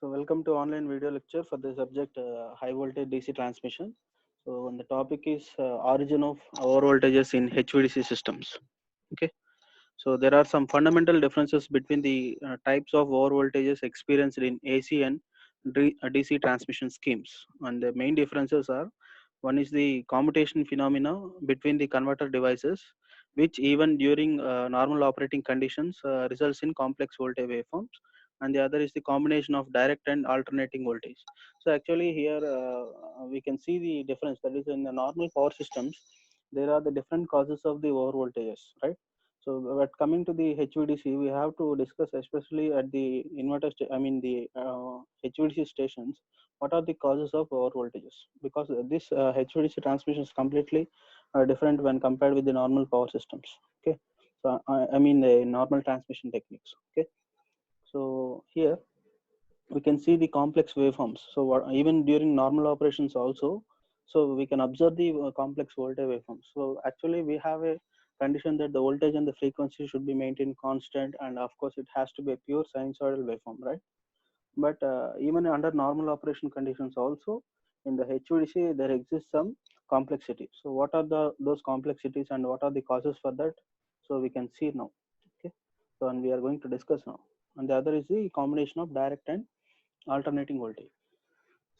So welcome to online video lecture for the subject high voltage DC transmission. So and the topic is origin of over voltages in HVDC systems. Okay. So there are some fundamental differences between the types of over voltages experienced in AC and DC transmission schemes. And the main differences are: one is the commutation phenomena between the converter devices, which even during normal operating conditions results in complex voltage waveforms. And the other is the combination of direct and alternating voltage. So actually here we can see the difference, that is in the normal power systems there are the different causes of the over voltages, right? So, but coming to the HVDC, we have to discuss, especially at the inverter, the HVDC stations, what are the causes of over voltages? Because this HVDC transmission is completely different when compared with the normal power systems. Okay, so I mean the normal transmission techniques. Okay, so here we can see the complex waveforms. So even during normal operations also, so we can observe the complex voltage waveforms. So actually we have a condition that the voltage and the frequency should be maintained constant, and of course it has to be a pure sinusoidal waveform, right? But even under normal operation conditions also, in the HVDC there exists some complexity. So what are those complexities and what are the causes for that? So we can see now. Okay, so and we are going to discuss now. And the other is the combination of direct and alternating voltage.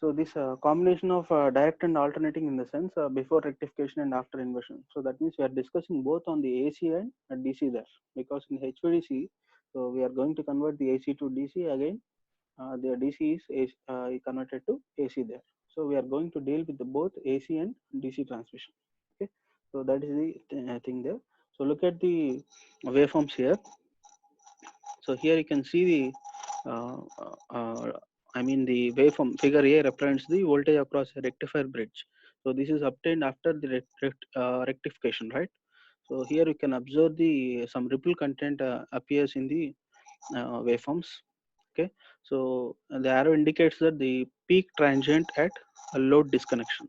So this combination of direct and alternating, in the sense before rectification and after inversion. So that means we are discussing both on the AC and DC there, because in HVDC, so we are going to convert the AC to DC again. The DC is converted to AC there. So we are going to deal with the both AC and DC transmission. Okay, so that is the thing there. So look at the waveforms here. So here you can see the the waveform figure A represents the voltage across a rectifier bridge. So this is obtained after the rectification, right? So here you can observe the some ripple content appears in the waveforms. Okay, so the arrow indicates that the peak transient at a load disconnection.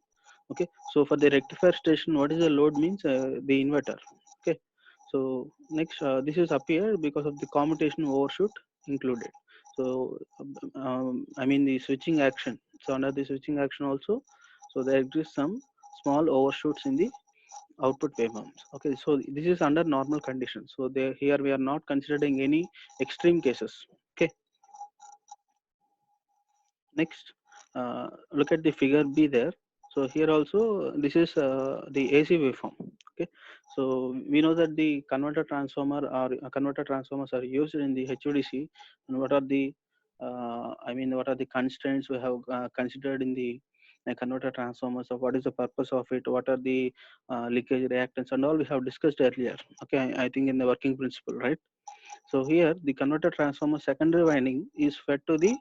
Okay, so for the rectifier station, what is the load means? The inverter. Okay, so next this is appeared because of the commutation overshoot included. So the switching action. So under the switching action also, so there exists some small overshoots in the output waveforms. Okay, so this is under normal conditions. So there here we are not considering any extreme cases. Okay, next look at the figure B there. So here also this is the AC waveform. Okay, so we know that the converter transformers are used in the HVDC, and what are the what are the constraints we have considered in the converter transformers? So what is the purpose of it? What are the leakage reactants and all we have discussed earlier? Okay, I think in the working principle, right? So here the converter transformer secondary winding is fed to the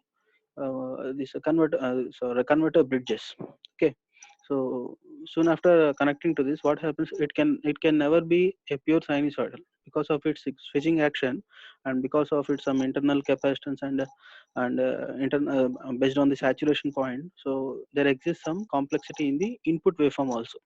converter bridges. Okay, so soon after connecting to this, what happens? It can never be a pure sinusoidal because of its switching action, and because of its some internal capacitance and based on the saturation point. So there exists some complexity in the input waveform also.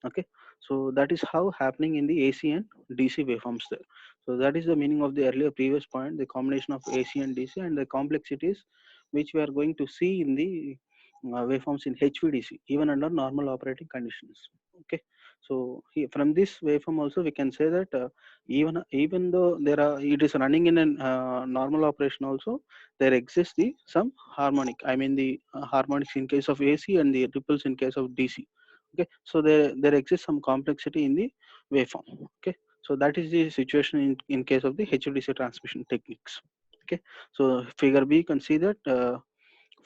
Okay, so that is how happening in the AC and DC waveforms there. So that is the meaning of the earlier previous point, the combination of AC and DC and the complexities which we are going to see in the waveforms in HVDC even under normal operating conditions. Okay, so here, from this waveform also we can say that even though it is running in a normal operation also, there exists the some harmonic, the harmonics in case of AC and the ripples in case of DC. Okay, so there exists some complexity in the waveform. Okay, so that is the situation in case of the HVDC transmission techniques. Okay, so figure B, you can see that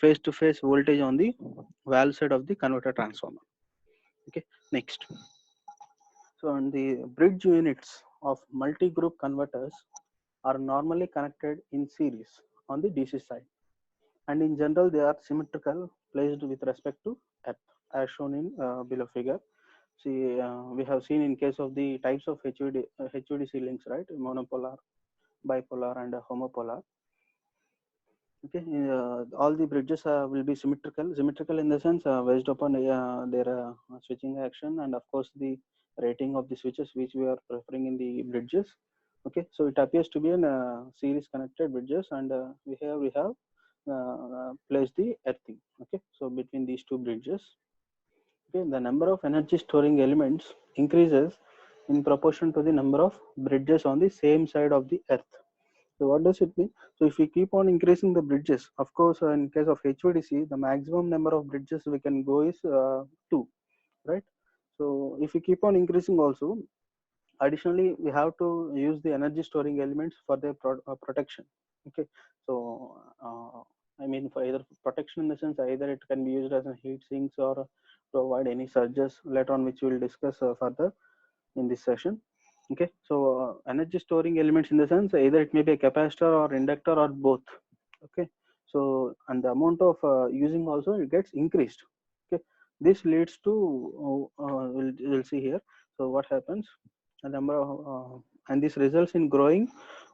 face to face voltage on the valve side of the converter transformer. Okay, next. So on the bridge units of multi-group converters are normally connected in series on the DC side, and in general they are symmetrical placed with respect to earth, as shown in below figure. See, we have seen in case of the types of HVDC links, right? Monopolar, bipolar, and homopolar. Okay, all the bridges will be symmetrical in the sense based upon their switching action, and of course the rating of the switches which we are preferring in the bridges. Okay, so it appears to be in series connected bridges, and we have place the earthing. Okay, so between these two bridges, okay, the number of energy storing elements increases in proportion to the number of bridges on the same side of the earth. So what does it mean? So if we keep on increasing the bridges, of course, in case of HVDC, the maximum number of bridges we can go is 2, right? So if we keep on increasing also, additionally we have to use the energy storing elements for their protection. Okay, so I mean, for either protection in the sense, either it can be used as a heat sinks or provide any surges later on, which we will discuss further in this session. Okay, so energy storing elements in the sense, either it may be a capacitor or inductor or both. Okay, so and the amount of using also it gets increased. Okay, this leads to we'll see here. So what happens, a number of and this results in growing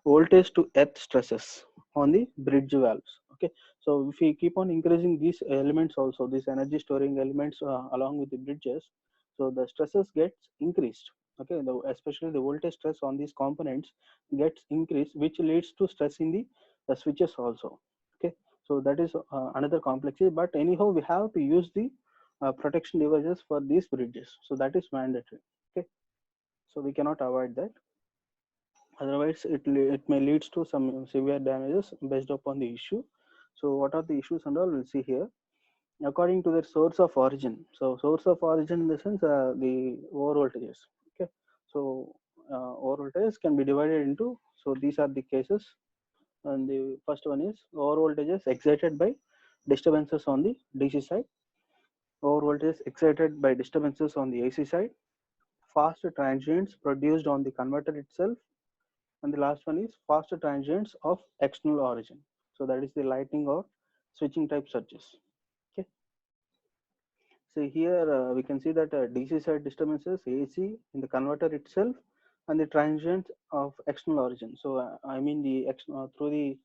voltage to earth stresses on the bridge valves. Okay, so if we keep on increasing these elements also, these energy storing elements along with the bridges, so the stresses gets increased. Okay, especially the voltage stress on these components gets increased, which leads to stress in the switches also. Okay, so that is another complexity, but anyhow we have to use the protection devices for these bridges, so that is mandatory. Okay, so we cannot avoid that, otherwise it may leads to some severe damages based upon the issue. So what are the issues and all, we'll see here. According to their source of origin, so source of origin in the sense, the over voltages. Okay, so over voltages can be divided into, so these are the cases, and the first one is over voltages excited by disturbances on the DC side, over voltages excited by disturbances on the AC side, fast transients produced on the converter itself, and the last one is fast transients of external origin. So that is the lightning or switching type surges. Okay, so here we can see that DC side disturbances, AC in the converter itself, and the transients of external origin. So I mean the through the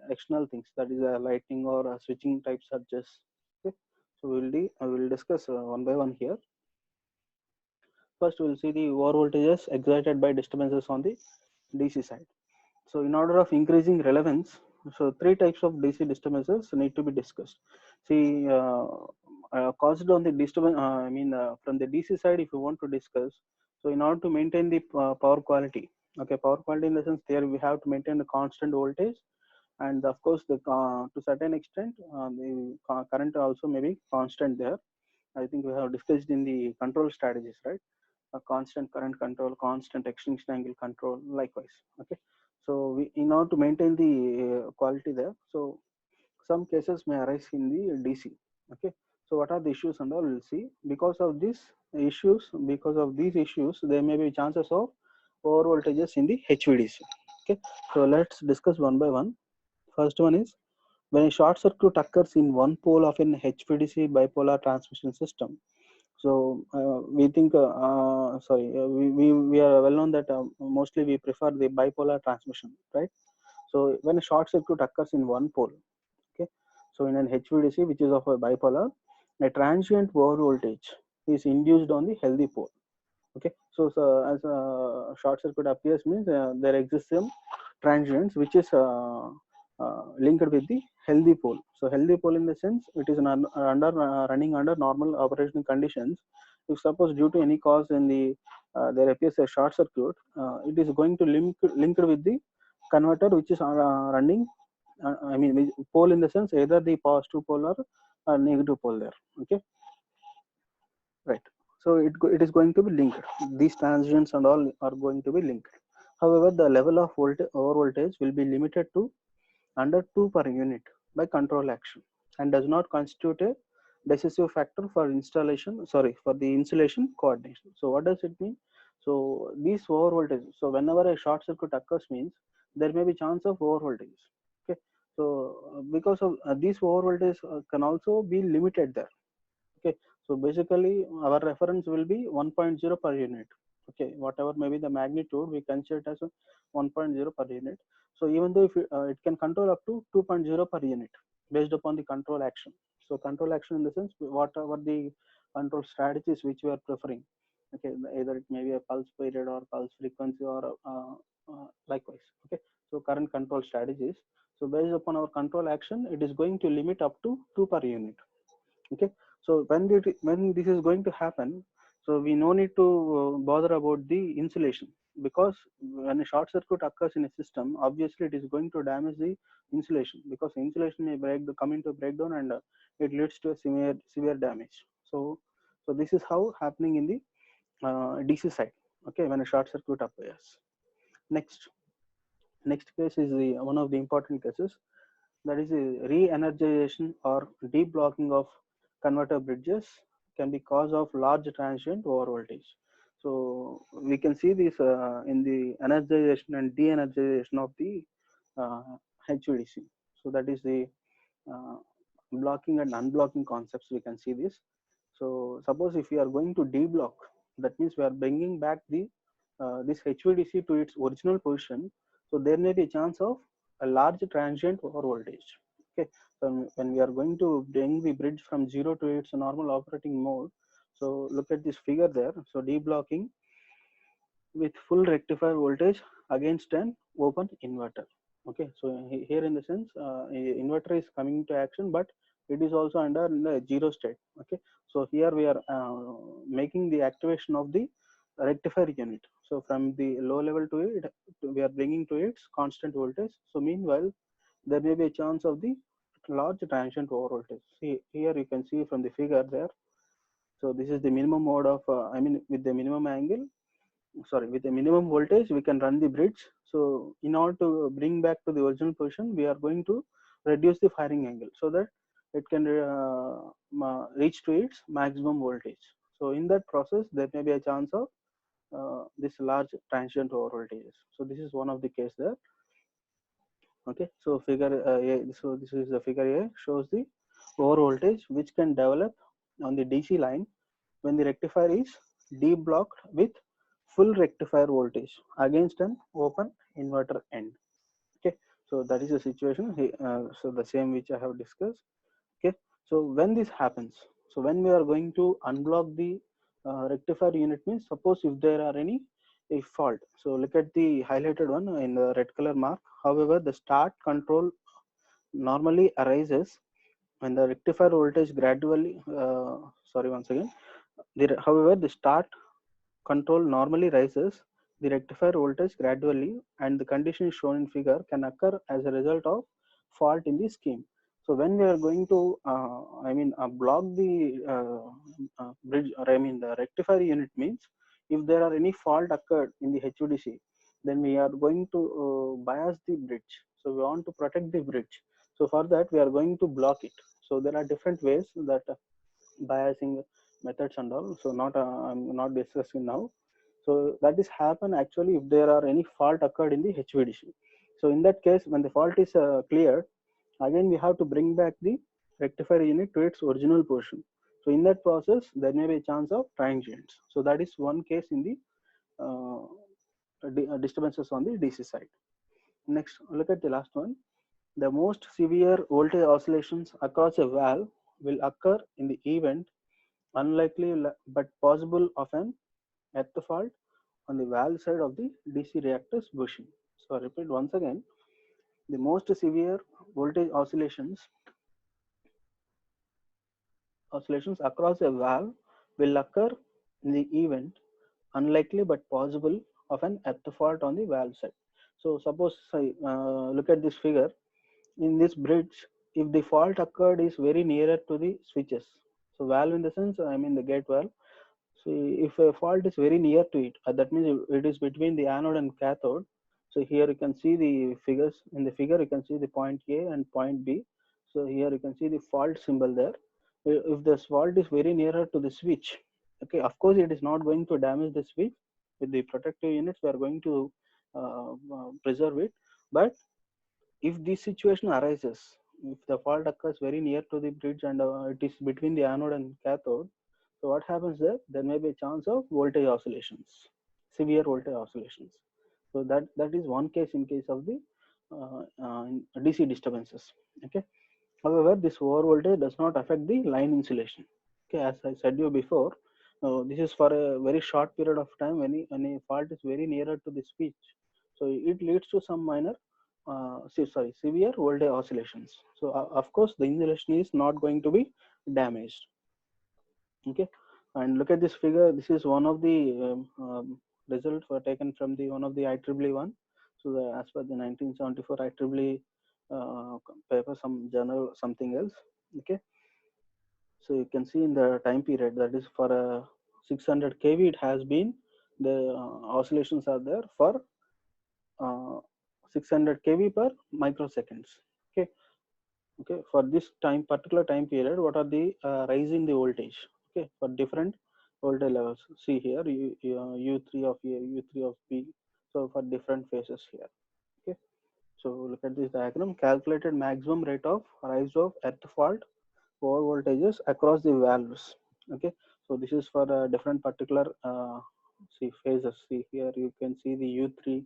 external things, that is lightning or switching type surges. Okay, so I will discuss one by one here. First, we will see the over voltages excited by disturbances on the DC side. So in order of increasing relevance, so three types of DC disturbances need to be discussed. See, caused on the disturbance, I mean, from the DC side, if you want to discuss, so in order to maintain the power quality, okay, power quality in the sense, there we have to maintain the constant voltage, and of course, the to certain extent, the current also may be constant there. I think we have discussed in the control strategies, right? A constant current control, constant extinction angle control, likewise. Okay, so we, in order to maintain the quality there, so some cases may arise in the DC. Okay, so what are the issues and all, we'll see. Because of these issues, there may be chances of over voltages in the HVDC. Okay, so let's discuss one by one. First one is, when a short circuit occurs in one pole of an HVDC bipolar transmission system. So we think, we are well known that mostly we prefer the bipolar transmission, right? So when a short circuit occurs in one pole, okay, so in an HVDC which is of a bipolar, a transient over voltage is induced on the healthy pole. Okay, so as a short circuit appears means there exists some transients which is linked with the healthy pole. So healthy pole in the sense, it is under running under normal operational conditions. If suppose due to any cause in the there appears a short circuit, it is going to linked with the converter which is running. I mean pole in the sense, either the positive pole or negative pole there. Okay, right. So it is going to be linked. These transients and all are going to be linked. However, the level of voltage over voltage will be limited to under 2 per unit by control action, and does not constitute a decisive factor for for the insulation coordination. So what does it mean? So these over voltage, so whenever a short circuit occurs means there may be chance of over voltage. Okay, so because of these over voltage can also be limited there. Okay, so basically our reference will be 1.0 per unit. Okay, whatever may be the magnitude, we consider it as a 1.0 per unit. So even though if it can control up to 2.0 per unit based upon the control action. So control action in the sense, whatever the control strategies which we are preferring. Okay, either it may be a pulse period or pulse frequency or likewise. Okay, so current control strategies. So based upon our control action, it is going to limit up to 2 per unit. Okay, so when this is going to happen, so we no need to bother about the insulation, because when a short circuit occurs in a system, obviously it is going to damage the insulation, because insulation may come into breakdown, and it leads to a severe damage. So this is how happening in the DC side. Okay, when a short circuit appears. Next case is the one of the important cases, that is a re-energization or deblocking of converter bridges can be cause of large transient overvoltage. So we can see this in the energization and de-energization of the uh, HVDC. So that is the uh, blocking and unblocking concepts. We can see this. So suppose if we are going to deblock, that means we are bringing back the this HVDC to its original position. So there may be a chance of a large transient over voltage. Okay, so when we are going to bring the bridge from 0 to its normal operating mode, so look at this figure there. So deblocking with full rectifier voltage against an open inverter. Okay, so here in the sense, inverter is coming to action, but it is also under the zero state. Okay, so here we are making the activation of the rectifier unit. So from the low level to it, we are bringing to its constant voltage. So meanwhile, there may be a chance of the large transient over voltage. See here, you can see from the figure there. So this is the minimum mode of, I mean, with the minimum angle, sorry, with a minimum voltage, we can run the bridge. So in order to bring back to the original position, we are going to reduce the firing angle so that it can reach to its maximum voltage. So in that process, there may be a chance of this large transient over voltages. So this is one of the case there. Okay, so figure A, so this is the figure A, shows the over voltage which can develop on the DC line when the rectifier is deblocked with full rectifier voltage against an open inverter end. Okay, so that is the situation. So the same which I have discussed. Okay, so when this happens, so when we are going to unblock the rectifier unit, means suppose if there are any a fault. So look at the highlighted one in the red color mark. However, the start control normally arises when the rectifier voltage gradually, sorry, once again, however, the start control normally rises the rectifier voltage gradually, and the condition shown in figure can occur as a result of fault in the scheme. So when we are going to, block the bridge, or I mean the rectifier unit, means if there are any fault occurred in the HVDC, then we are going to bias the bridge. So we want to protect the bridge. So for that, we are going to block it. So there are different ways that biasing methods and all. So I'm not discussing now. So that is happen actually if there are any fault occurred in the HVDC. So in that case, when the fault is cleared, again we have to bring back the rectifier unit to its original position. So in that process, there may be a chance of transients. So that is one case in the disturbances on the DC side. Next, look at the last one. The most severe voltage oscillations across a valve will occur in the event, unlikely but possible, of an earth fault on the valve side of the DC reactor's bushing. So I repeat once again, the most severe voltage oscillations across a valve will occur in the event, unlikely but possible, of an earth fault on the valve side. So suppose I look at this figure. In this bridge, if the fault occurred is very nearer to the switches, so valve in the sense, I mean the gate valve. So if a fault is very near to it, that means it is between the anode and cathode. So here you can see the figures. In the figure, you can see the point A and point B. So here you can see the fault symbol there. If the fault is very nearer to the switch, okay, of course it is not going to damage the switch. With the protective units, we are going to preserve it. But if this situation arises, if the fault occurs very near to the bridge and it is between the anode and cathode, so what happens there? There may be a chance of voltage oscillations, severe voltage oscillations. So that is one case in case of the DC disturbances. Okay. However, this over voltage does not affect the line insulation. Okay, as I said you before, this is for a very short period of time when a fault is very nearer to the switch. So it leads to some minor severe voltage oscillations. So of course the insulation is not going to be damaged. Okay, and look at this figure. This is one of the results were taken from the one of the IEEE one. So as per the 1974 IEEE paper, some journal, something else. Okay, so you can see in the time period, that is for a 600 kV, it has been the oscillations are there for 600 kV per microseconds. Okay, okay, for this time particular time period, what are the rise in the voltage, okay, for different voltage levels. See here, u3 of a, u3 of b, so for different phases here. Okay, so look at this diagram. Calculated maximum rate of rise of earth fault over voltages across the valves. Okay, so this is for different particular see phases. See here, you can see the u3,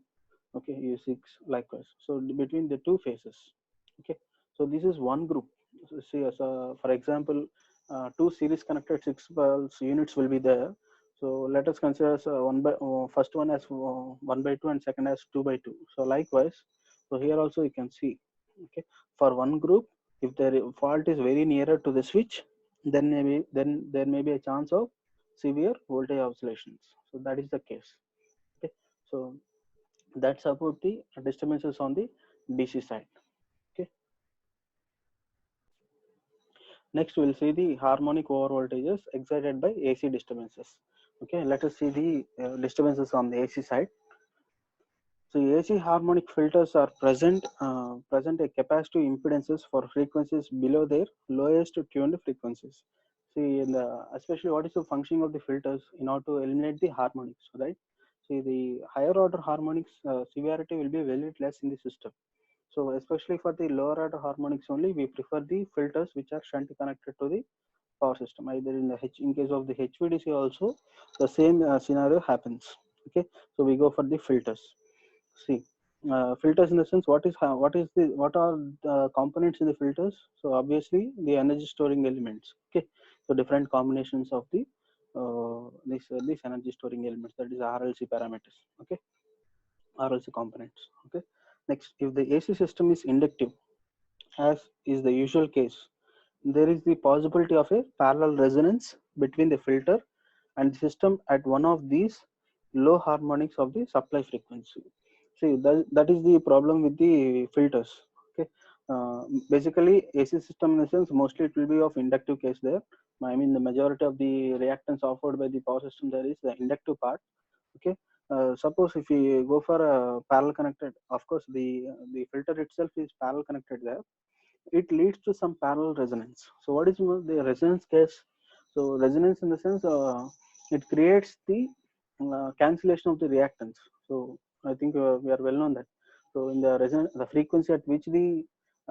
okay, u6 likewise. So between the two phases. Okay, so this is one group. So see, as for example, two series connected 6 pulse units will be there. So let us consider as one by first one as 1 by 2 and second as 2 by 2. So likewise, so here also you can see, okay, for one group, if the fault is very nearer to the switch, then there may be a chance of severe voltage oscillations. So that is the case. Okay, so that's about the disturbances on the DC side. Okay, next we'll see the harmonic over voltages excited by AC disturbances. Okay, let us see the disturbances on the AC side. So AC harmonic filters are present a capacitive impedances for frequencies below their lowest tuned frequencies. See, especially what is the functioning of the filters in order to eliminate the harmonics, right? See, the higher order harmonics severity will be very less in the system. So especially for the lower order harmonics only, we prefer the filters which are shunt connected to the power system. Either in the in case of the HVDC also, the same scenario happens. Okay, so we go for the filters. See, filters in the sense, what are the components in the filters? So obviously the energy storing elements. Okay, so different combinations of the these energy storing elements, that is RLC parameters. Okay, RLC components. Okay, next, if the AC system is inductive, as is the usual case, there is the possibility of a parallel resonance between the filter and the system at one of these low harmonics of the supply frequency. See, that is the problem with the filters. Okay, basically AC system in the sense, mostly it will be of inductive case there. I mean, the majority of the reactance offered by the power system there is the inductive part. Okay, suppose if we go for a parallel connected, of course the filter itself is parallel connected there, it leads to some parallel resonance. So what is the resonance case? So resonance in the sense, it creates the cancellation of the reactance. So I think we are well known that. So in the resonance, the frequency at which the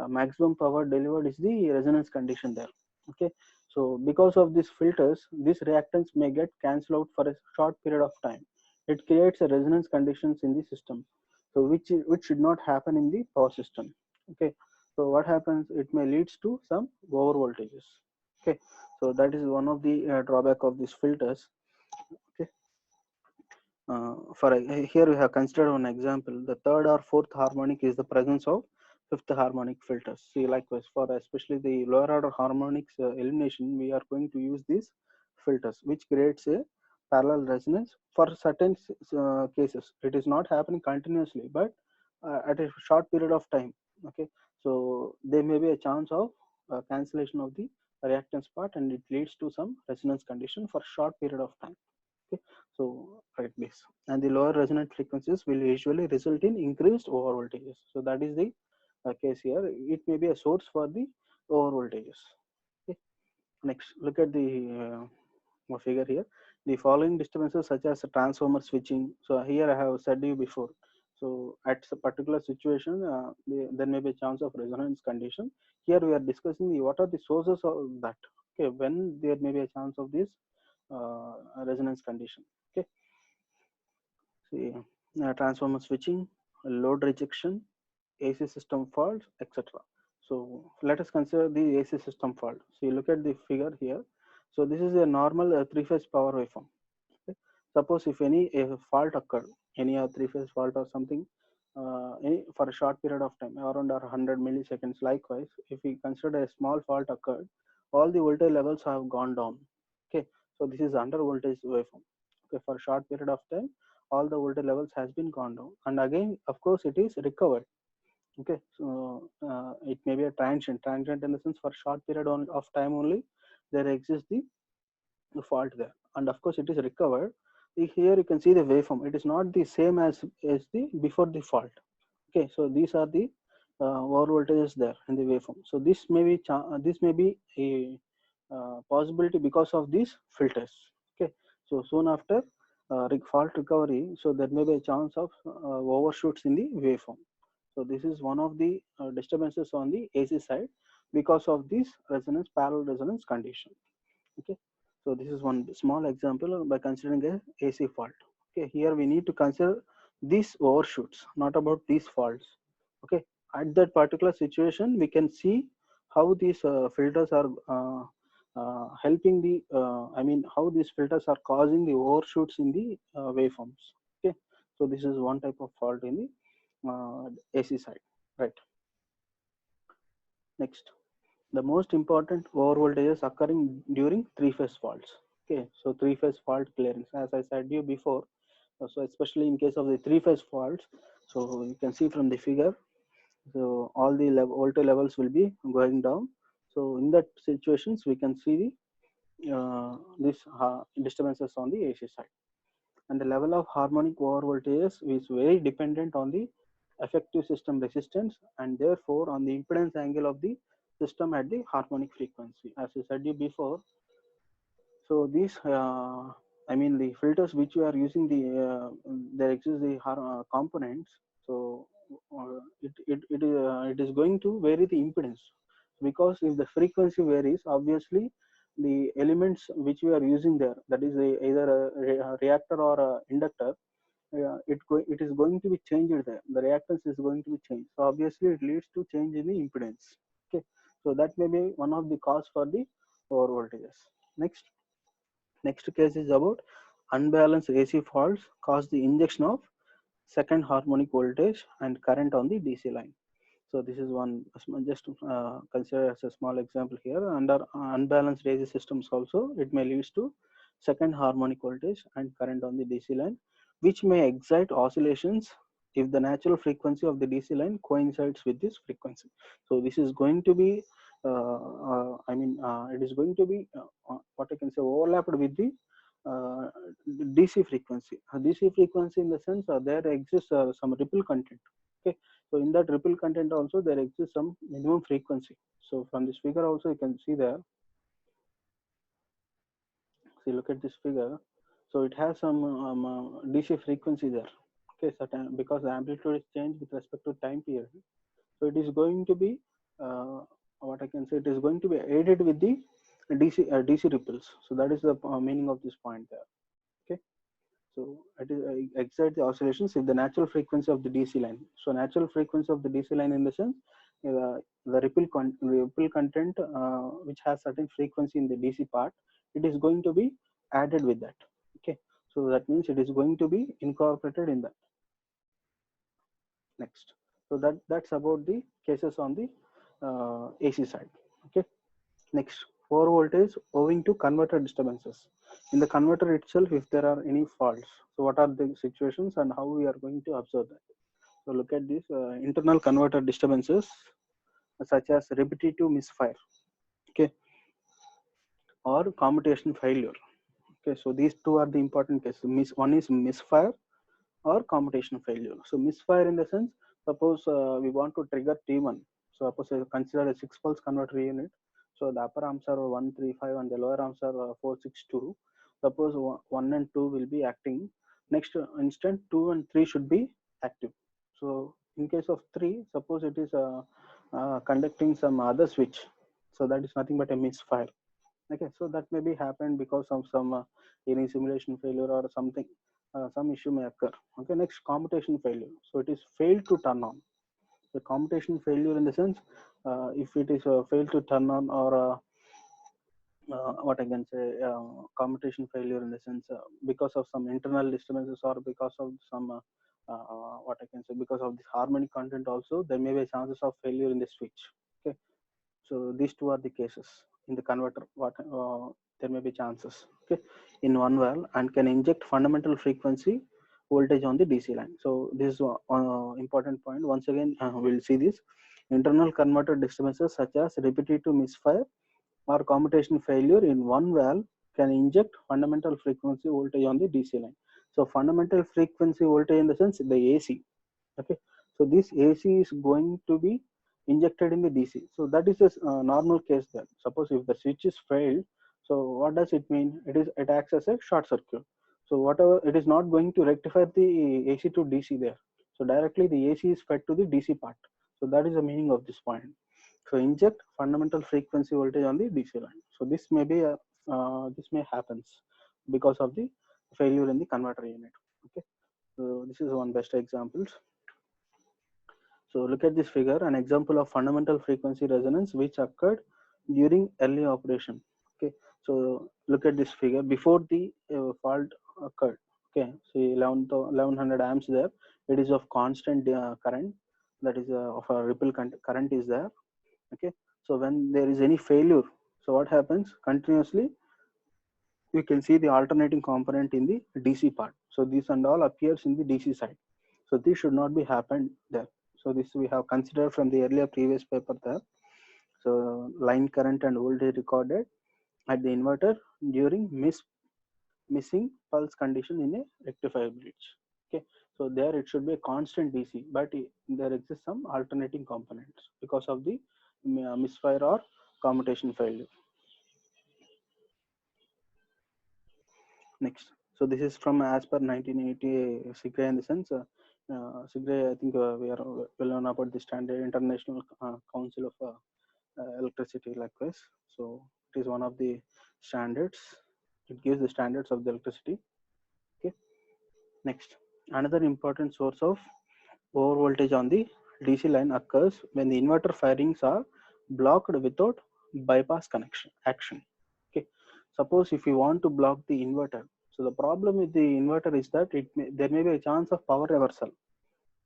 maximum power delivered is the resonance condition there. Okay. So because of these filters, these reactance may get cancelled out for a short period of time. It creates a resonance conditions in the system. So which should not happen in the power system. Okay, so what happens, it may leads to some over voltages. Okay, so that is one of the drawback of these filters. Okay, here we have considered one example. The third or fourth harmonic is the presence of fifth harmonic filters. See, likewise for especially the lower order harmonics elimination, we are going to use these filters, which creates a parallel resonance for certain cases. It is not happening continuously, but at a short period of time. Okay, so there may be a chance of cancellation of the reactance part, and it leads to some resonance condition for short period of time. Okay, so right this, and the lower resonant frequencies will usually result in increased over voltages. So that is the case here. It may be a source for the over voltages. Okay, next look at the figure here. The following disturbances such as transformer switching. So here I have said you before, so at a particular situation there may be a chance of resonance condition. Here we are discussing what are the sources of that. Okay, when there may be a chance of this resonance condition. Okay, see, transformer switching, load rejection, AC system faults, etc. So let us consider the AC system fault. So you look at the figure here. So this is a normal three-phase power waveform. Okay. Suppose if any fault occurred, any three-phase fault or something, for a short period of time, around 100 milliseconds. Likewise, if we consider a small fault occurred, all the voltage levels have gone down. Okay, so this is under voltage waveform. Okay, for a short period of time, all the voltage levels has been gone down, and again, of course, it is recovered. Okay, so it may be a transient in the sense for short period of time only there exists the fault there, and of course it is recovered. Here you can see the waveform, it is not the same as the before the fault. Okay, so these are the over voltages there in the waveform. So this may be a possibility because of these filters. Okay, so soon after fault recovery, so there may be a chance of overshoots in the waveform. So this is one of the disturbances on the AC side because of this parallel resonance condition. Okay, so this is one small example by considering a AC fault. Okay, here we need to consider these overshoots, not about these faults. Okay, at that particular situation, we can see how these filters are helping the, how these filters are causing the overshoots in the waveforms. Okay, so this is one type of fault in the AC side, right? Next, the most important over voltages occurring during three-phase faults. Okay, so three-phase fault clearance, as I said you before. So especially in case of the three-phase faults, so you can see from the figure, so all the voltage levels will be going down. So in that situations, we can see the this disturbances on the AC side, and the level of harmonic over voltages is very dependent on the effective system resistance, and therefore on the impedance angle of the system at the harmonic frequency. As I said you before, so these the filters which you are using, there exist the components. So it is going to vary the impedance, because if the frequency varies, obviously the elements which we are using there, that is either a reactor or a inductor, it is going to be changed there. The reactance is going to be changed. So obviously it leads to change in the impedance. Okay, so that may be one of the cause for the over voltages. Next case is about unbalanced AC faults cause the injection of second harmonic voltage and current on the DC line. So this is one, just consider as a small example here. Under unbalanced AC systems also, it may lead to second harmonic voltage and current on the DC line, which may excite oscillations if the natural frequency of the DC line coincides with this frequency. So this is going to be, it is going to be what I can say overlapped with the DC frequency. DC frequency in the sense there exists some ripple content. Okay, so in that ripple content also there exists some minimum frequency. So from this figure also you can see there. See, look at this figure. So it has some DC frequency there. Okay, certain, because the amplitude is changed with respect to time period. So it is going to be what I can say. It is going to be aided with the DC ripples. So that is the meaning of this point there. Okay. So it is excite the oscillations if the natural frequency of the DC line. So natural frequency of the DC line in the sense the ripple content which has certain frequency in the DC part, it is going to be added with that. Okay, so that means it is going to be incorporated in that. Next, so that's about the cases on the AC side. Okay, next, over voltage owing to converter disturbances. In the converter itself, if there are any faults, so what are the situations and how we are going to observe that? So look at this internal converter disturbances such as repetitive misfire, okay, or commutation failure. Okay, so these two are the important cases. One is misfire or commutation failure. So misfire in the sense, suppose we want to trigger T1. So suppose I consider a 6 pulse converter unit. So the upper arms are 135 and the lower arms are 462. Suppose 1 and 2 will be acting. Next instant 2 and 3 should be active. So in case of 3, suppose it is conducting some other switch. So that is nothing but a misfire. Okay, so that may be happened because of some any simulation failure or something, some issue may occur. Okay, next, commutation failure. So it is failed to turn on. The commutation failure in the sense, if it is failed to turn on, or what I can say, commutation failure in the sense because of some internal disturbances or because of some what I can say, because of this harmonic content also, there may be chances of failure in the switch. Okay, so these two are the cases in the converter. What there may be chances, okay, in one valve, and can inject fundamental frequency voltage on the DC line. So this is important point. Once again, we'll see this internal converter disturbances such as repetitive misfire or commutation failure in one valve can inject fundamental frequency voltage on the DC line. So fundamental frequency voltage in the sense the AC. Okay, so this AC is going to be injected in the DC. So that is a normal case there. Suppose if the switch is failed, so what does it mean? It acts as a short circuit. So whatever, it is not going to rectify the AC to DC there. So directly the AC is fed to the DC part. So that is the meaning of this point. So inject fundamental frequency voltage on the DC line. So this may be this may happens because of the failure in the converter unit. Okay, so this is one best examples. So look at this figure, an example of fundamental frequency resonance which occurred during early operation. Okay, so look at this figure before the fault occurred. Okay, so 1100 amps there. It is of constant current, that is of a ripple current is there. Okay, so when there is any failure, so what happens continuously? You can see the alternating component in the DC part. So this and all appears in the DC side. So this should not be happened there. So this we have considered from the earlier previous paper there. So line current and voltage recorded at the inverter during missing pulse condition in a rectifier bridge. Okay, so there it should be a constant DC, but there exists some alternating components because of the misfire or commutation failure. Next, so this is from as per 1980 SIGRE, in the sense SIGRE, I think we are well known about the standard International Council of Electricity likewise. So it is one of the standards. It gives the standards of the electricity. Okay. Next, another important source of over voltage on the DC line occurs when the inverter firings are blocked without bypass connection action. Okay, suppose if you want to block the inverter, so the problem with the inverter is that there may be a chance of power reversal.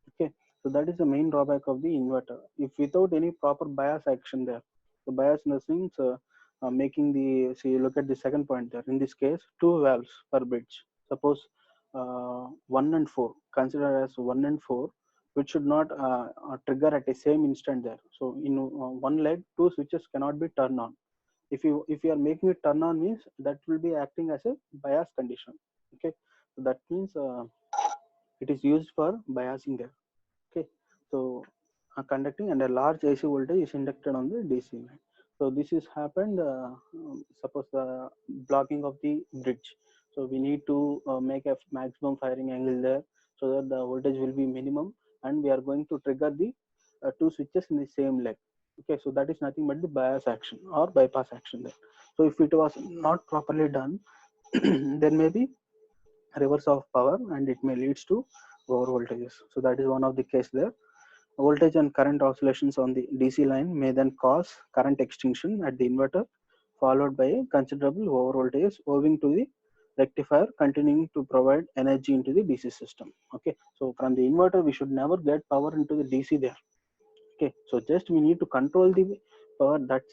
Okay, so that is the main drawback of the inverter. If without any proper bias action there, the bias in the sense making the, see, look at the second point there. In this case, two valves per bridge. Suppose 1 and 4, consider as 1 and 4, which should not trigger at the same instant there. So in one leg, two switches cannot be turned on. If you are making it turn on, means that will be acting as a bias condition. Okay, so that means it is used for biasing there. Okay, so conducting and a large AC voltage is inducted on the DC line. So this is happened. Suppose the blocking of the bridge. So we need to make a maximum firing angle there, so that the voltage will be minimum, and we are going to trigger the two switches in the same leg. Okay, so that is nothing but the bias action or bypass action there. So if it was not properly done, there may be reverse of power and it may leads to over voltages. So that is one of the case there. Voltage and current oscillations on the DC line may then cause current extinction at the inverter, followed by a considerable over voltage owing to the rectifier continuing to provide energy into the DC system. Okay, so from the inverter we should never get power into the DC there. Okay, so just we need to control the power. That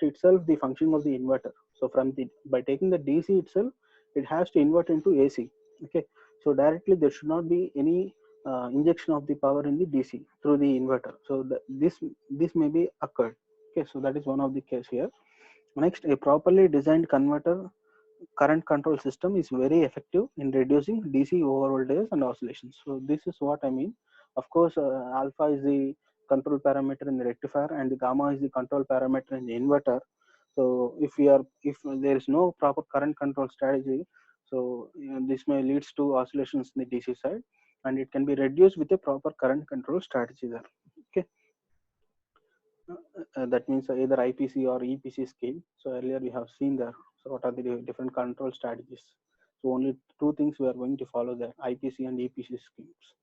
itself the function of the inverter. So from the, by taking the DC itself, it has to invert into AC. Okay, so directly there should not be any injection of the power in the DC through the inverter. So this may be occurred. Okay, so that is one of the case here. Next, a properly designed converter current control system is very effective in reducing DC over voltages and oscillations. So this is what I mean. Of course, alpha is the control parameter in the rectifier, and the gamma is the control parameter in the inverter. So if there is no proper current control strategy, so this may leads to oscillations in the DC side, and it can be reduced with a proper current control strategy there. Okay, that means either IPC or EPC scheme. So earlier we have seen there. So what are the different control strategies? So only two things we are going to follow there: IPC and EPC schemes.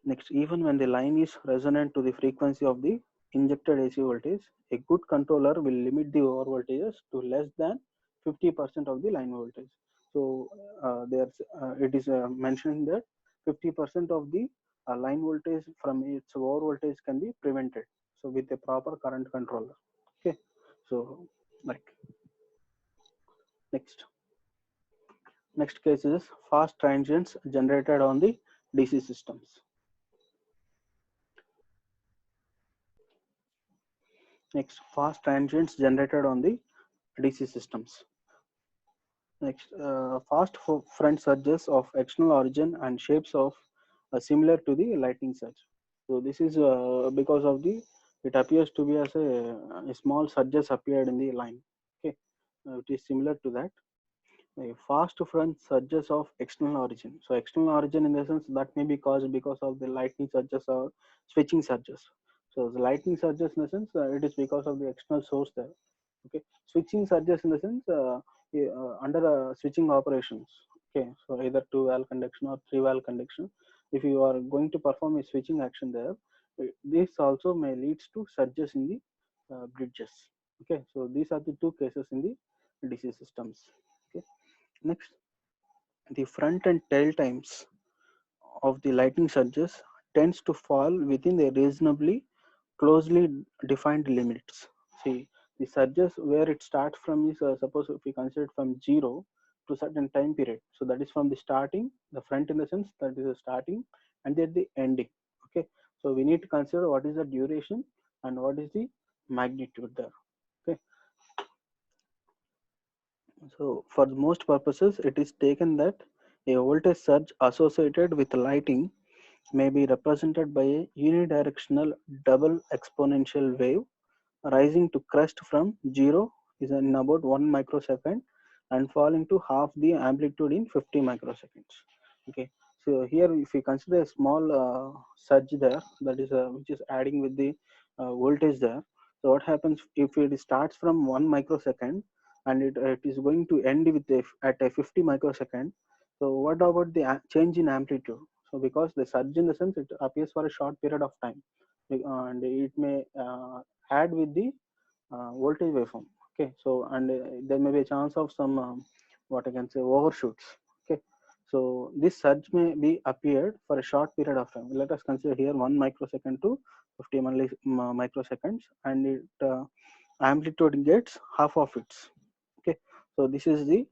Next, even when the line is resonant to the frequency of the injected AC voltage, a good controller will limit the over voltages to less than 50% of the line voltage. So it is mentioning that 50% of the line voltage from its over voltage can be prevented. So with a proper current controller. Okay, so like next case is fast transients generated on the DC systems. Next, fast transients generated on the DC systems. Next, fast front surges of external origin and shapes of similar to the lightning surge. So this is because of the, it appears to be as a small surges appeared in the line. Okay, it is similar to that. Fast front surges of external origin. So external origin in the sense that may be caused because of the lightning surges or switching surges. So the lightning surges in the sense it is because of the external source there. Okay, switching surges in the sense under switching operations. Okay, so either two valve conduction or three valve conduction. If you are going to perform a switching action there, this also may leads to surges in the bridges. Okay, so these are the two cases in the DC systems. Okay. Next, the front and tail times of the lightning surges tends to fall within the reasonably closely defined limits. See, the surges where it starts from is suppose if we consider it from 0 to certain time period. So that is from the starting, the front in the sense that is the starting, and then the ending. Okay, so we need to consider what is the duration and what is the magnitude there. Okay, so for most purposes, it is taken that a voltage surge associated with lighting may be represented by a unidirectional double exponential wave rising to crest from 0 is in about 1 microsecond and falling to half the amplitude in 50 microseconds. Okay, so here if we consider a small surge there, that is which is adding with the voltage there. So what happens if it starts from 1 microsecond and it is going to end with at a 50 microsecond? So what about the change in amplitude? So because the surge in the sense it appears for a short period of time, and it may add with the voltage waveform. Okay, so and there may be a chance of some what I can say overshoots. Okay, so this surge may be appeared for a short period of time. Let us consider here 1 microsecond to 50 microseconds, and it amplitude gets half of its. Okay, so this is the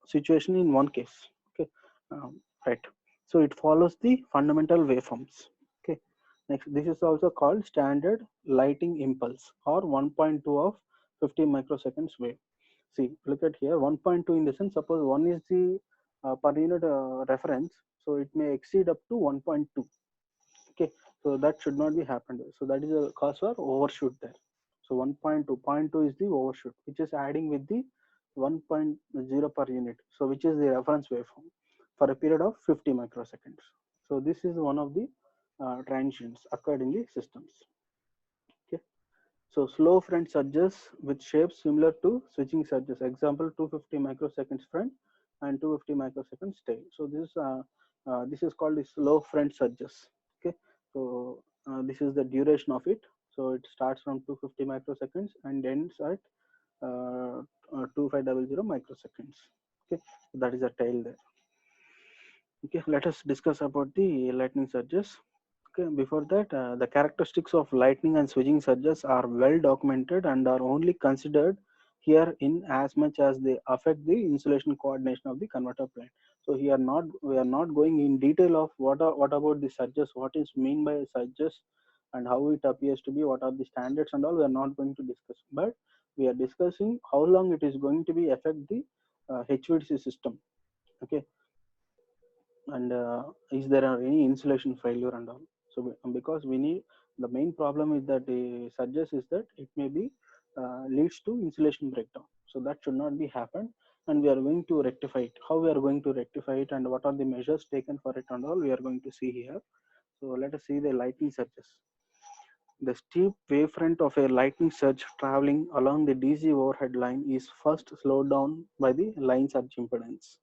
situation in one case. Okay, right. So it follows the fundamental waveforms. Okay, next, this is also called standard lighting impulse or 1.2 of 50 microseconds wave. See, look at here 1.2 in the sense, suppose 1 is the per unit reference, so it may exceed up to 1.2. Okay, so that should not be happened. So that is a cause for overshoot there. So 1.2, 0.2 is the overshoot, which is adding with the 1.0 per unit. So which is the reference waveform for a period of 50 microseconds. So this is one of the transients occurred in the systems. Okay. So slow front surges with shapes similar to switching surges. Example 250 microseconds front and 250 microseconds tail. So this is called the slow front surges. Okay. So this is the duration of it. So it starts from 250 microseconds and ends at 2500 microseconds. Okay, that is a tail there. Okay, let us discuss about the lightning surges. Okay, before that, the characteristics of lightning and switching surges are well documented and are only considered here in as much as they affect the insulation coordination of the converter plane. So here we are not going in detail of what about the surges, what is mean by surges and how it appears to be, what are the standards and all. We are not going to discuss, but we are discussing how long it is going to be affect the HVDC system. Okay, and is there any insulation failure and all. So because we need, the main problem is that the surges is that it may be leads to insulation breakdown, so that should not be happen, and we are going to rectify it. How we are going to rectify it and what are the measures taken for it and all, we are going to see here. So let us see the lightning surges. The steep wavefront of a lightning surge traveling along the DC overhead line is first slowed down by the line surge impedance.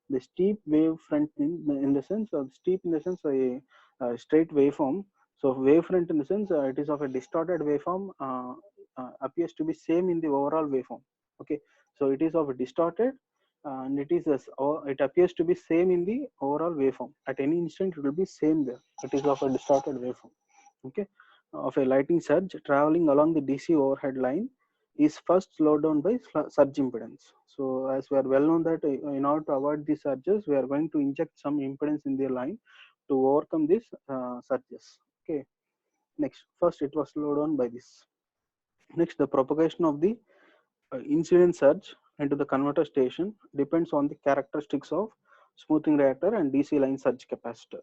The steep wavefront in the sense of steep in the sense of a straight waveform. So wavefront in the sense it is of a distorted waveform, appears to be same in the overall waveform. Okay, so it is of a distorted and it appears to be same in the overall waveform. At any instant it will be same there. It is of a distorted waveform, okay, of a lighting surge traveling along the DC overhead line is first slowed down by surge impedance. So as we are well known that in order to avoid these surges, we are going to inject some impedance in the line to overcome these surges. Okay, next, first it was slowed down by this. Next, the propagation of the incident surge into the converter station depends on the characteristics of smoothing reactor and DC line surge capacitor.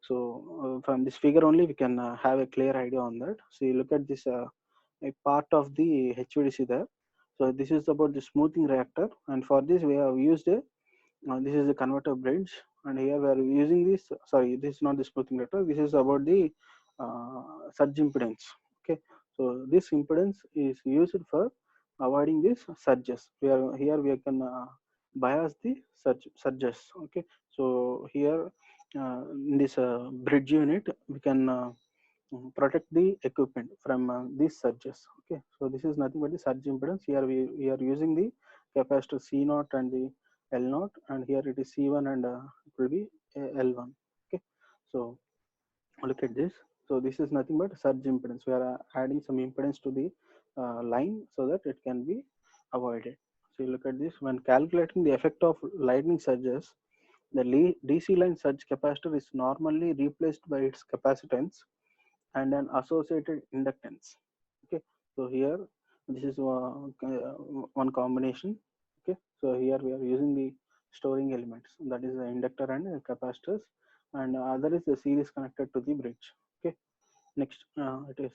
So from this figure only we can have a clear idea on that. So you look at this a part of the HVDC there. So this is about the smoothing reactor, and for this we have used a this is the converter bridge, and here we are using this. Sorry, this is not the smoothing reactor. This is about the surge impedance. Okay, so this impedance is used for avoiding these surges. We are here we can bias the surges. Okay, so here in this bridge unit we can protect the equipment from these surges. Okay, so this is nothing but the surge impedance. Here we are using the capacitor C0 and the L0, and here it is C1 and it will be L1. Okay, so look at this. So this is nothing but surge impedance. We are adding some impedance to the line so that it can be avoided. So you look at this. When calculating the effect of lightning surges, the DC line surge capacitor is normally replaced by its capacitance and an associated inductance. Okay, so here this is one combination. Okay, so here we are using the storing elements, that is the inductor and capacitors, and other is the series connected to the bridge. Okay, next it is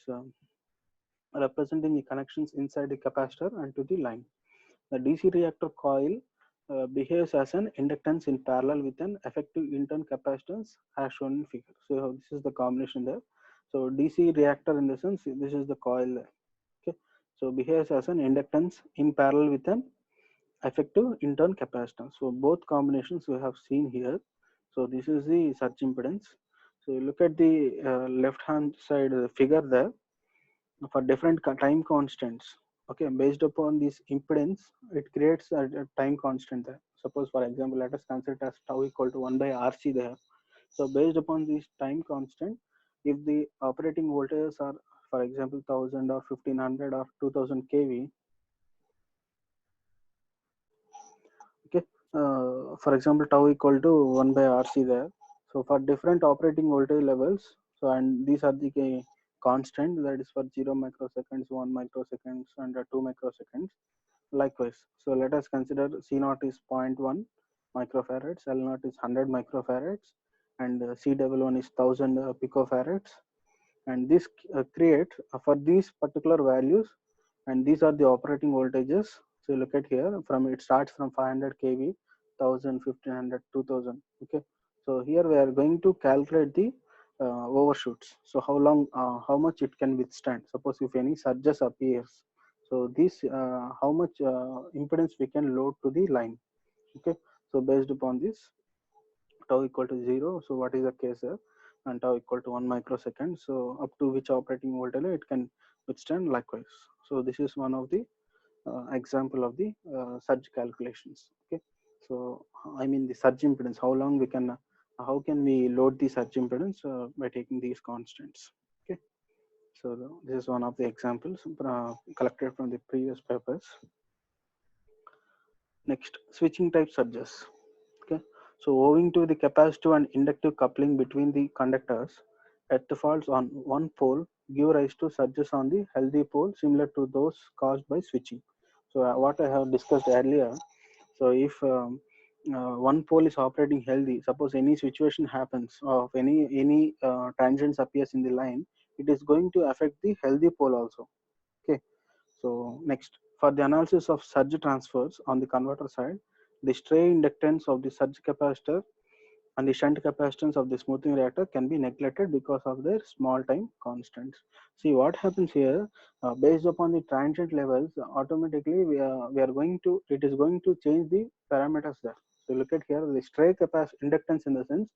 representing the connections inside the capacitor and to the line. The DC reactor coil behaves as an inductance in parallel with an effective internal capacitance as shown in figure. So this is the combination there. So DC reactor in the sense this is the coil there. Okay, so behaves as an inductance in parallel with an effective internal capacitance. So both combinations we have seen here. So this is the surge impedance. So you look at the left hand side figure there for different time constants. Okay, based upon this impedance it creates a time constant there. Suppose for example let us consider it as tau equal to 1 by RC there. So based upon this time constant, if the operating voltages are for example 1000 or 1500 or 2000 kV. Okay, for example tau equal to 1 by RC there. So for different operating voltage levels, so and these are the constant, that is for 0 microseconds, 1 microseconds and 2 microseconds. Likewise, so let us consider C0 is zero point 0.1 microfarads, L0 is 100 microfarads, and CW1 is 1000 picofarads. And this create for these particular values, and these are the operating voltages. So look at here, from it starts from 500 kV, 1000, 1500, 2000. Okay, so here we are going to calculate the overshoots. So how long how much it can withstand, suppose if any surges appears. So this how much impedance we can load to the line. Okay, so based upon this tau equal to 0, so what is the case here, and tau equal to 1 microsecond, so up to which operating voltage it can withstand. Likewise, so this is one of the example of the surge calculations. Okay, so I mean the surge impedance, how long we can how can we load the surge impedance by taking these constants. Okay, so this is one of the examples collected from the previous papers. Next, switching type surges. Okay, so owing to the capacitive and inductive coupling between the conductors, earth faults on one pole give rise to surges on the healthy pole similar to those caused by switching. So what I have discussed earlier, so if one pole is operating healthy, suppose any situation happens of any transients appears in the line, it is going to affect the healthy pole also. Okay, so next, for the analysis of surge transfers on the converter side, the stray inductance of the surge capacitor and the shunt capacitance of the smoothing reactor can be neglected because of their small time constants. See what happens here, based upon the transient levels, automatically we are going to, it is going to change the parameters there. So look at here, the stray inductance in the sense,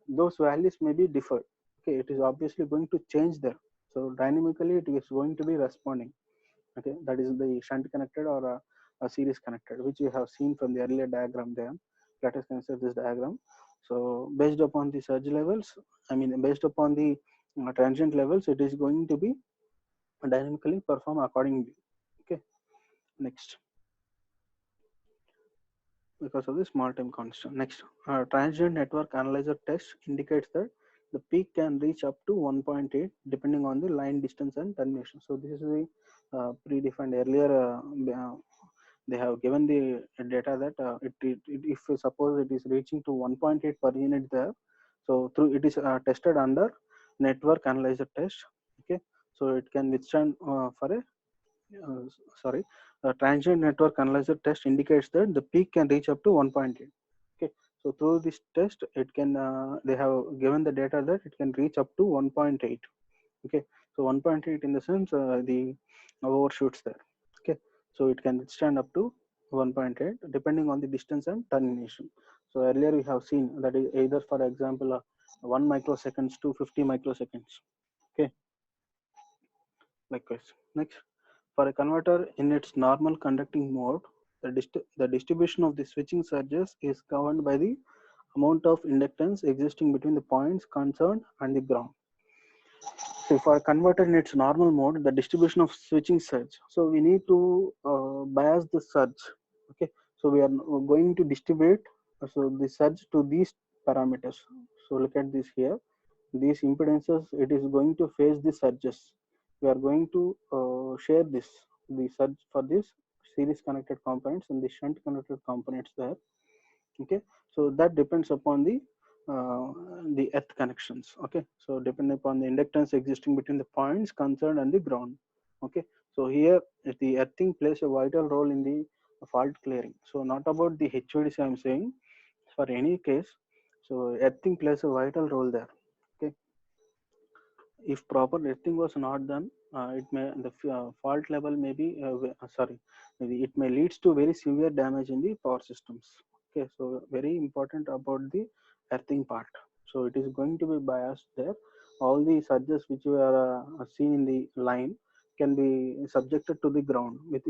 those values may be differed. Okay, it is obviously going to change there. So dynamically it is going to be responding. Okay, that is the shunt connected or series connected, which we have seen from the earlier diagram there. Let us consider this diagram. So based upon the surge levels, I mean based upon the transient levels, it is going to be dynamically perform accordingly. Okay, next, because of the small time constant. Next, transient network analyzer test indicates that the peak can reach up to 1.8 depending on the line distance and termination. So this is the predefined earlier. They have given the data that if suppose it is reaching to 1.8 per unit there, so through it is tested under network analyzer test. Okay, so it can withstand for a uh, sorry, the transient network analyzer test indicates that the peak can reach up to 1.8. Okay, so through this test, it can they have given the data that it can reach up to 1.8. Okay, so 1.8 in the sense the overshoots there. Okay, so it can withstand up to 1.8 depending on the distance and termination. So earlier we have seen that either for example 1 microseconds to 50 microseconds. Okay, likewise. Next, for a converter in its normal conducting mode, the distribution of the switching surges is governed by the amount of inductance existing between the points concerned and the ground. So for a converter in its normal mode, the distribution of switching surge. So we need to bias the surge. Okay, so we are going to distribute the surge to these parameters. So look at this here. These impedances, it is going to phase the surges. We are going to share the surge for this series connected components and the shunt connected components there. Okay, so that depends upon the earth connections. Okay, so depending upon the inductance existing between the points concerned and the ground. Okay, so here the earthing plays a vital role in the fault clearing. So not about the HVDC I'm saying, for any case, so earthing plays a vital role there. Okay, if proper earthing was not done, it may the fault level may be sorry, maybe it may leads to very severe damage in the power systems. Okay, so very important about the earthing part. So it is going to be biased there. All the surges which you are seen in the line can be subjected to the ground with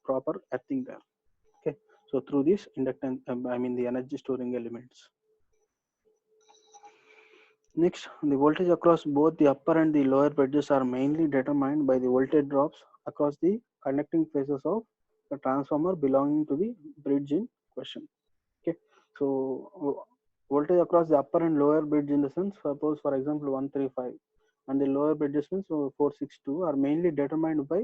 proper earthing there. Okay, so through this inductance, I mean the energy storing elements. Next, the voltage across both the upper and the lower bridges are mainly determined by the voltage drops across the conducting phases of the transformer belonging to the bridge in question. Okay, so voltage across the upper and lower bridge in the sense, suppose for example 135 and the lower bridges means 462 are mainly determined by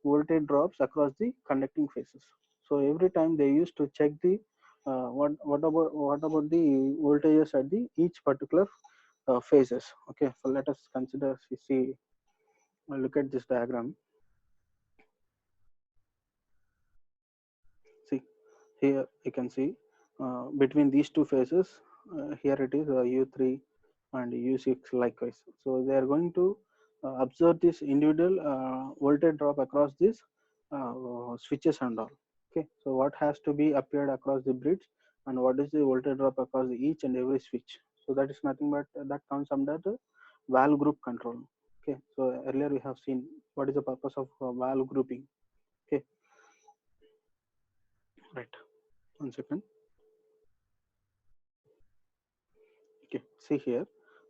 voltage drops across the conducting phases. So every time they used to check the what about the voltages at the each particular phases. Okay, so let us consider, see, look at this diagram. See, here you can see between these two phases, here it is U3 and U6 likewise. So they are going to observe this individual voltage drop across these switches and all. Okay, so what has to be appeared across the bridge and what is the voltage drop across each and every switch. So that is nothing but that comes under the valve group control. Okay, so earlier we have seen what is the purpose of valve grouping. Okay, right. 1 second. Okay, see here.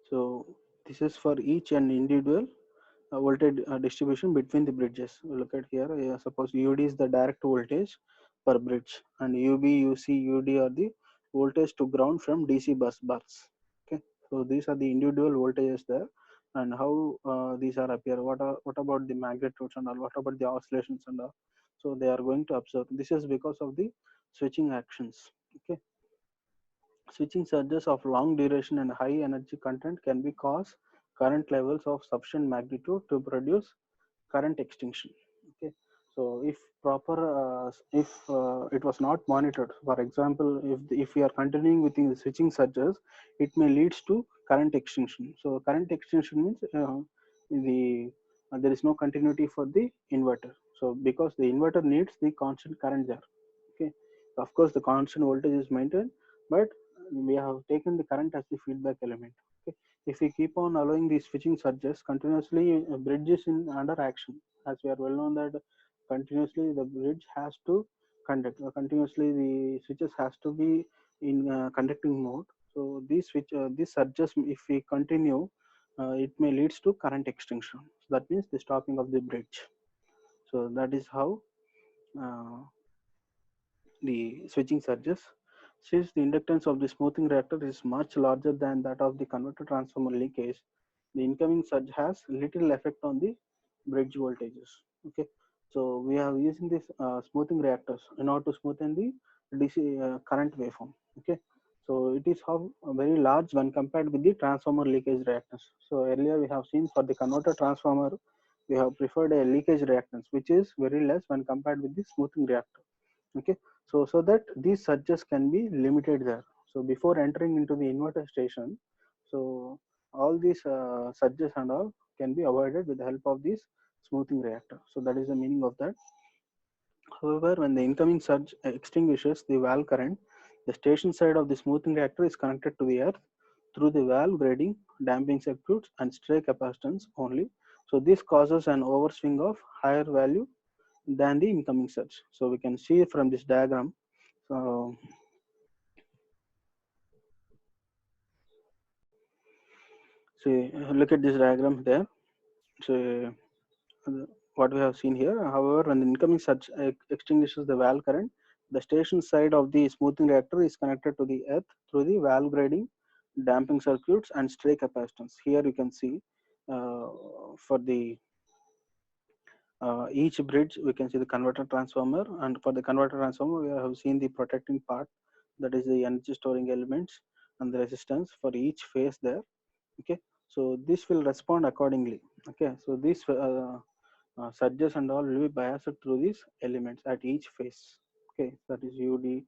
So this is for each and individual voltage distribution between the bridges. Look at here. Suppose UD is the direct voltage per bridge, and UB, UC, UD are the voltage to ground from DC bus bars. Okay, so these are the individual voltages there, and how these are appear. What about the magnitudes and all? What about the oscillations and all? So they are going to observe. This is because of the switching actions. Okay, switching surges of long duration and high energy content can be cause current levels of sufficient magnitude to produce current extinction. Okay, so if proper if it was not monitored, for example, if we are continuing with the switching surges, it may leads to current extinction. So current extinction means the there is no continuity for the inverter. So because the inverter needs the constant current there. Okay, of course the constant voltage is maintained, but we have taken the current as the feedback element. Okay, if we keep on allowing these switching surges continuously, bridge is in under action, as we are well known that continuously the bridge has to conduct continuously. The switches has to be in conducting mode. So these these surges, if we continue, it may leads to current extinction. So that means the stopping of the bridge. So that is how uh, the switching surges. Since the inductance of the smoothing reactor is much larger than that of the converter transformer linkage, the incoming surge has little effect on the bridge voltages. Okay, so we are using this smoothing reactors in order to smoothen the DC current waveform. Okay, so it is how very large when compared with the transformer leakage reactance. So earlier we have seen for the converter transformer, we have preferred a leakage reactance which is very less when compared with the smoothing reactor. Okay, so that these surges can be limited there. So before entering into the inverter station, so all these surges and all can be avoided with the help of this smoothing reactor. So that is the meaning of that. However, when the incoming surge extinguishes the valve current, the station side of the smoothing reactor is connected to the earth through the valve grading, damping circuits, and stray capacitance only. So this causes an overswing of higher value than the incoming surge. So we can see from this diagram. So see, look at this diagram there. So what we have seen here. However, when the incoming surge extinguishes the valve current, the station side of the smoothing reactor is connected to the earth through the valve grading, damping circuits, and stray capacitance. Here you can see uh, for the each bridge we can see the converter transformer, and for the converter transformer we have seen the protecting part, that is the energy storing elements and the resistance for each phase there. Okay, so this will respond accordingly. Okay, so this surges and all will be biased through these elements at each phase. Okay, that is UD.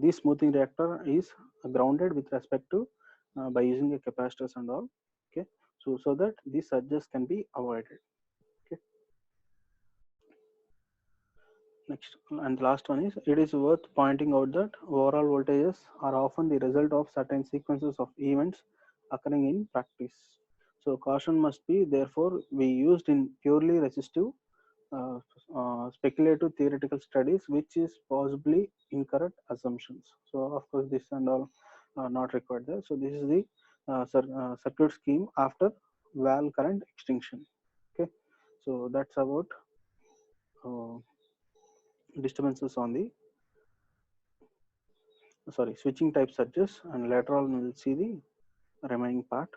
This smoothing reactor is grounded with respect to by using a capacitors and all. Okay, so that these surges can be avoided. Okay, next and the last one is, it is worth pointing out that overall voltages are often the result of certain sequences of events occurring in practice. So caution must be therefore be used in purely resistive uh, speculative theoretical studies, which is possibly incorrect assumptions. So of course this and all are not required there. So this is the circuit scheme after valve current extinction. Okay, so that's about uh, disturbances on the switching type surges, and later on we'll see the remaining part.